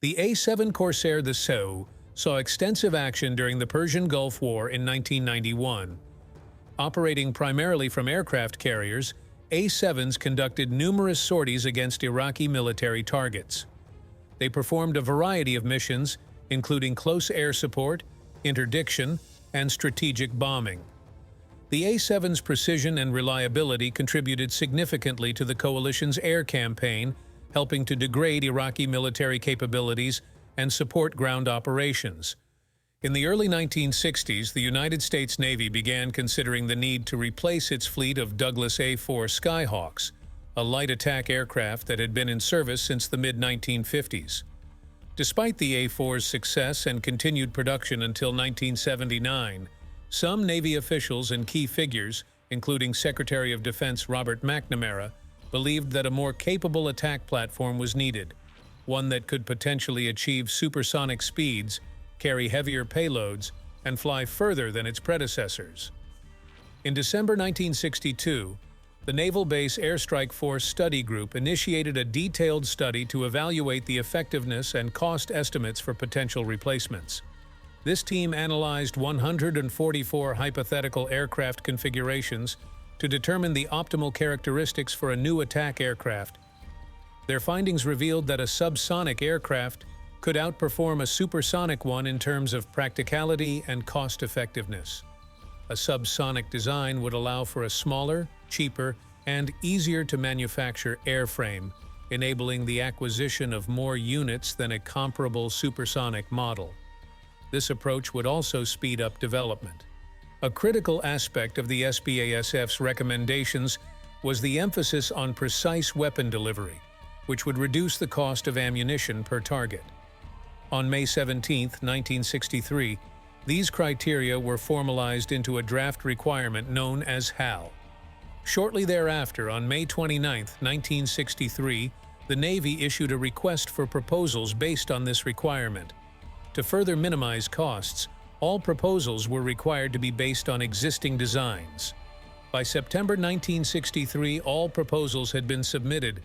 The A-7 Corsair II saw extensive action during the Persian Gulf War in 1991. Operating primarily from aircraft carriers, A-7s conducted numerous sorties against Iraqi military targets. They performed a variety of missions, including close air support, interdiction, and strategic bombing. The A-7's precision and reliability contributed significantly to the coalition's air campaign, helping to degrade Iraqi military capabilities and support ground operations. In the early 1960s, the United States Navy began considering the need to replace its fleet of Douglas A-4 Skyhawks, a light attack aircraft that had been in service since the mid-1950s. Despite the A-4's success and continued production until 1979, some Navy officials and key figures, including Secretary of Defense Robert McNamara, believed that a more capable attack platform was needed, one that could potentially achieve supersonic speeds, carry heavier payloads, and fly further than its predecessors. In December 1962, the Naval Base Airstrike Force Study Group initiated a detailed study to evaluate the effectiveness and cost estimates for potential replacements. This team analyzed 144 hypothetical aircraft configurations to determine the optimal characteristics for a new attack aircraft. Their findings revealed that a subsonic aircraft could outperform a supersonic one in terms of practicality and cost-effectiveness. A subsonic design would allow for a smaller, cheaper, and easier-to-manufacture airframe, enabling the acquisition of more units than a comparable supersonic model. This approach would also speed up development. A critical aspect of the SBASF's recommendations was the emphasis on precise weapon delivery, which would reduce the cost of ammunition per target. On May 17, 1963, these criteria were formalized into a draft requirement known as HAL. Shortly thereafter, on May 29, 1963, the Navy issued a request for proposals based on this requirement. To further minimize costs, all proposals were required to be based on existing designs. By September 1963, all proposals had been submitted,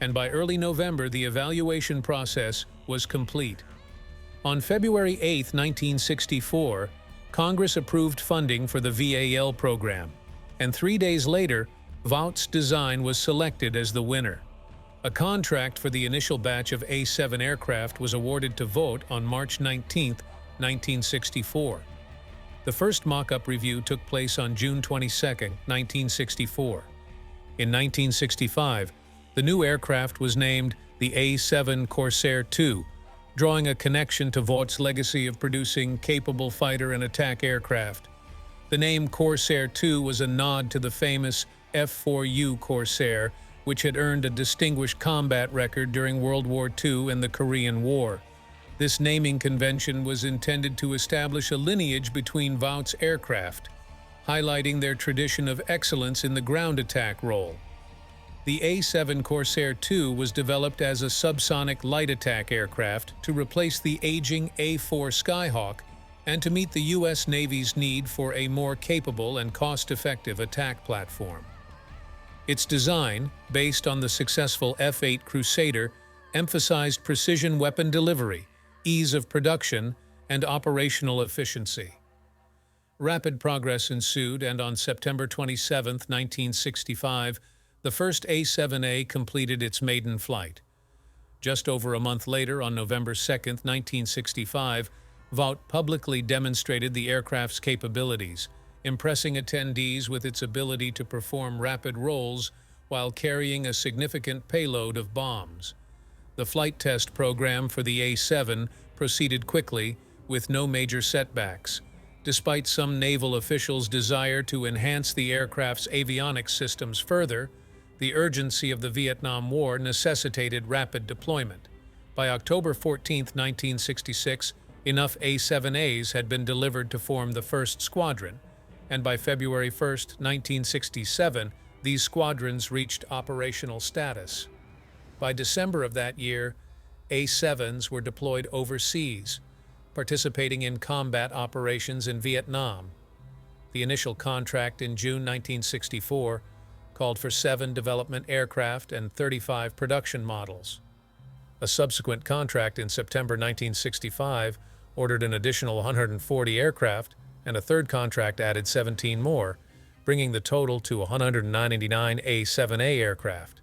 and by early November, the evaluation process was complete. On February 8, 1964, Congress approved funding for the VAL program, and 3 days later, Vaught's design was selected as the winner. A contract for the initial batch of A-7 aircraft was awarded to Vought on March 19, 1964. The first mock-up review took place on June 22, 1964. In 1965, the new aircraft was named the A-7 Corsair II, drawing a connection to Vaught's legacy of producing capable fighter and attack aircraft. The name Corsair II was a nod to the famous F-4U Corsair, which had earned a distinguished combat record during World War II and the Korean War. This naming convention was intended to establish a lineage between Vaught's aircraft, highlighting their tradition of excellence in the ground attack role. The A-7 Corsair II was developed as a subsonic light attack aircraft to replace the aging A-4 Skyhawk and to meet the U.S. Navy's need for a more capable and cost-effective attack platform. Its design, based on the successful F-8 Crusader, emphasized precision weapon delivery, ease of production, and operational efficiency. Rapid progress ensued, and on September 27, 1965, the first A-7A completed its maiden flight. Just over a month later, on November 2, 1965, Vought publicly demonstrated the aircraft's capabilities, impressing attendees with its ability to perform rapid rolls while carrying a significant payload of bombs. The flight test program for the A-7 proceeded quickly, with no major setbacks, despite some naval officials' desire to enhance the aircraft's avionics systems further. The urgency of the Vietnam War necessitated rapid deployment. By October 14, 1966, enough A-7As had been delivered to form the first squadron, and by February 1, 1967, these squadrons reached operational status. By December of that year, A-7s were deployed overseas, participating in combat operations in Vietnam. The initial contract in June 1964 called for 7 development aircraft and 35 production models. A subsequent contract in September 1965 ordered an additional 140 aircraft, and a third contract added 17 more, bringing the total to 199 A-7A aircraft.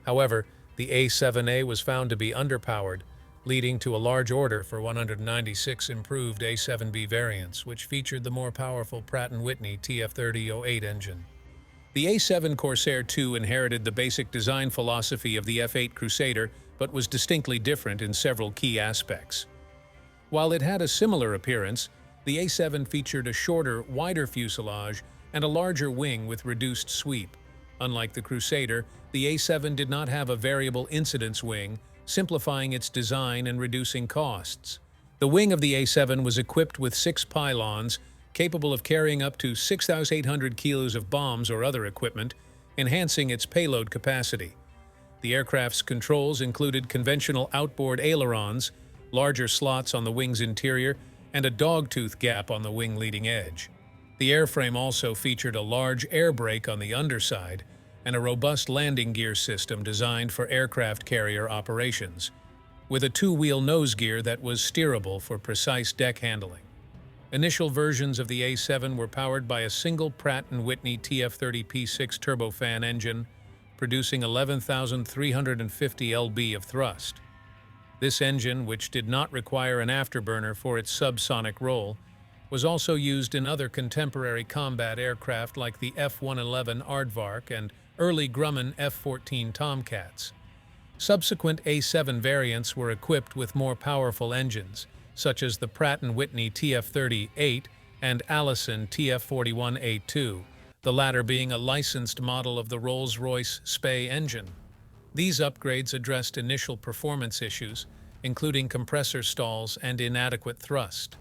However, the A-7A was found to be underpowered, leading to a large order for 196 improved A-7B variants, which featured the more powerful Pratt & Whitney TF3008 engine. The A-7 Corsair II inherited the basic design philosophy of the F-8 Crusader, but was distinctly different in several key aspects. While it had a similar appearance, the A-7 featured a shorter, wider fuselage and a larger wing with reduced sweep. Unlike the Crusader, the A-7 did not have a variable incidence wing, simplifying its design and reducing costs. The wing of the A-7 was equipped with 6 pylons, capable of carrying up to 6,800 kilos of bombs or other equipment, enhancing its payload capacity. The aircraft's controls included conventional outboard ailerons, larger slots on the wing's interior, and a dogtooth gap on the wing leading edge. The airframe also featured a large air brake on the underside and a robust landing gear system designed for aircraft carrier operations, with a 2-wheel nose gear that was steerable for precise deck handling. Initial versions of the A-7 were powered by a single Pratt & Whitney TF30P6 turbofan engine, producing 11,350 lb of thrust. This engine, which did not require an afterburner for its subsonic role, was also used in other contemporary combat aircraft like the F-111 Aardvark and early Grumman F-14 Tomcats. Subsequent A-7 variants were equipped with more powerful engines, such as the Pratt & Whitney TF-30-8 and Allison TF-41A2, the latter being a licensed model of the Rolls-Royce Spey engine. These upgrades addressed initial performance issues, including compressor stalls and inadequate thrust.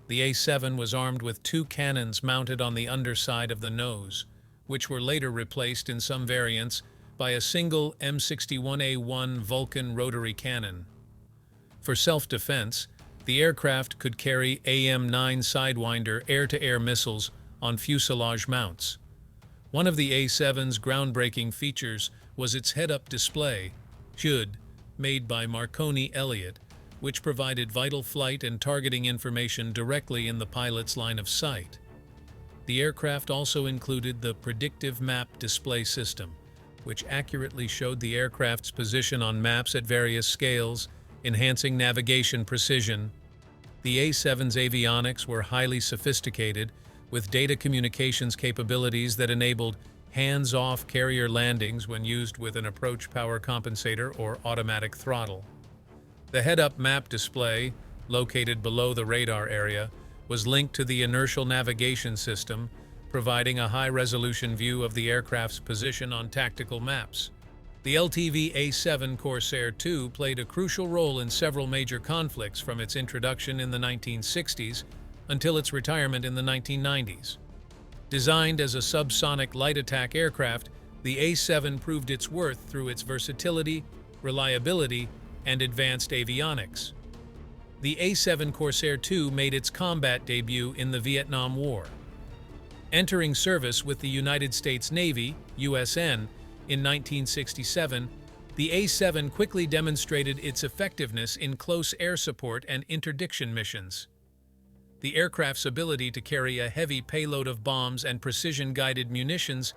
The A-7 was armed with 2 cannons mounted on the underside of the nose, which were later replaced in some variants by a single M61A1 Vulcan rotary cannon. For self-defense, the aircraft could carry AM-9 Sidewinder air-to-air missiles on fuselage mounts. One of the A-7's groundbreaking features was its head-up display, HUD, made by Marconi Elliott, which provided vital flight and targeting information directly in the pilot's line of sight. The aircraft also included the Predictive Map Display System, which accurately showed the aircraft's position on maps at various scales, enhancing navigation precision. The A-7's avionics were highly sophisticated, with data communications capabilities that enabled hands-off carrier landings when used with an approach power compensator or automatic throttle. The head-up map display, located below the radar area, was linked to the inertial navigation system, providing a high-resolution view of the aircraft's position on tactical maps. The LTV A-7 Corsair II played a crucial role in several major conflicts from its introduction in the 1960s until its retirement in the 1990s. Designed as a subsonic light attack aircraft, the A-7 proved its worth through its versatility, reliability, and advanced avionics. The A-7 Corsair II made its combat debut in the Vietnam War. Entering service with the United States Navy, USN, in 1967, the A-7 quickly demonstrated its effectiveness in close air support and interdiction missions. The aircraft's ability to carry a heavy payload of bombs and precision-guided munitions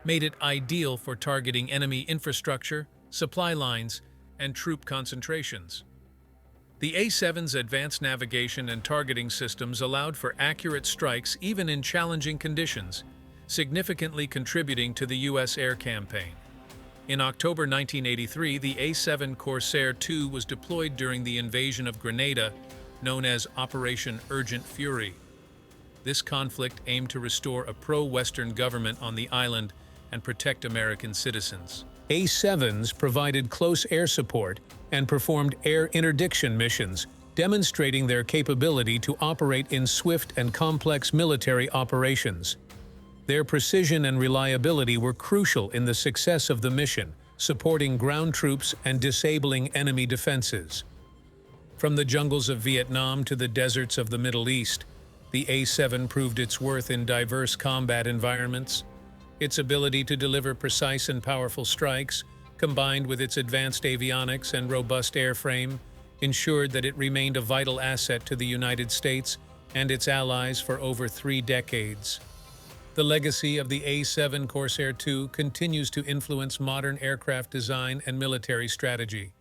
made it ideal for targeting enemy infrastructure, supply lines, and troop concentrations. The A-7's advanced navigation and targeting systems allowed for accurate strikes even in challenging conditions, significantly contributing to the U.S. air campaign. In October 1983, the A-7 Corsair II was deployed during the invasion of Grenada, known as Operation Urgent Fury. This conflict aimed to restore a pro-Western government on the island and protect American citizens. A-7s provided close air support and performed air interdiction missions, demonstrating their capability to operate in swift and complex military operations. Their precision and reliability were crucial in the success of the mission, supporting ground troops and disabling enemy defenses. From the jungles of Vietnam to the deserts of the Middle East, the A-7 proved its worth in diverse combat environments. Its ability to deliver precise and powerful strikes, combined with its advanced avionics and robust airframe, ensured that it remained a vital asset to the United States and its allies for over 3 decades. The legacy of the A-7 Corsair II continues to influence modern aircraft design and military strategy.